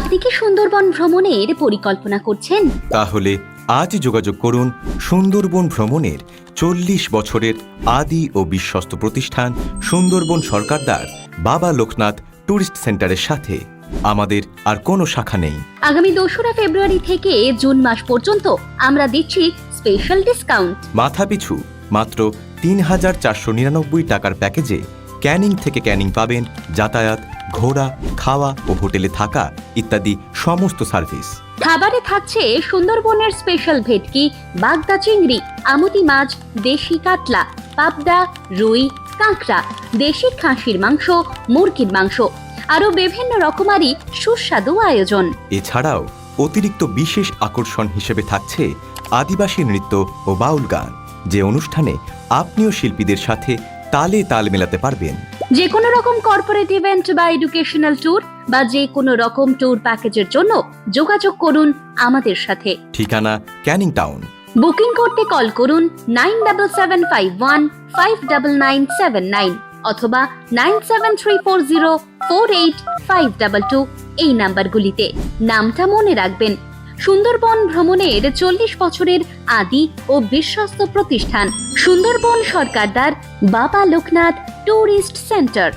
আপনি কি সুন্দরবন ভ্রমণের পরিকল্পনা করছেন? তাহলে আজ যোগাযোগ করুন সুন্দরবন ভ্রমণের 40 বছরের আদি ও বিশ্বস্ত প্রতিষ্ঠান সুন্দরবন সরকারদার বাবা লোকনাথ ট্যুরিস্ট সেন্টারের সাথে। আমাদের আর কোনো শাখা নেই। আগামী 2রা ফেব্রুয়ারি থেকে জুন মাস পর্যন্ত আমরা দিচ্ছি স্পেশাল ডিসকাউন্ট। মাথাপিছু মাত্র ৩,৪৯৯ টাকার প্যাকেজে ক্যানিং থেকে ক্যানিং পাবেন যাতায়াত, ঘোরা, খাওয়া ও হোটেলে থাকা ইত্যাদি সমস্ত সার্ভিস। খাবারে থাকছে সুন্দরবনের স্পেশাল ভেটকি, বাগদা চিংড়ি, আমুদি মাছ, দেশি কাতলা, পাবদা, রুই, কাঁকড়া, দেশি খাসির মাংস, মুরগির মাংস, আরো বিভিন্ন রকমারি সুস্বাদু আয়োজন। এছাড়াও অতিরিক্ত বিশেষ আকর্ষণ হিসেবে থাকছে আদিবাসী নৃত্য ও বাউল গান, যে অনুষ্ঠানে আপনিও শিল্পীদের সাথে তালে তাল মেলাতে পারবেন। যে কোনো রকম কর্পোরেট ইভেন্ট বা এডুকেশনাল ট্যুর বা যে কোনো রকম ট্যুর প্যাকেজের জন্য যোগাযোগ করুন আমাদের সাথে। ঠিকানা ক্যানিং টাউন। বুকিং করতে কল করুন 9775159979 অথবা 9734048522 এই নাম্বারগুলিতে। নামটা মনে রাখবেন, সুন্দরবন ভ্রমণের 40 বছরের আদি ও বিশ্বস্ত প্রতিষ্ঠান সুন্দরবন সরকারদার বাবা লোকনাথ ট্যুরিস্ট সেন্টার।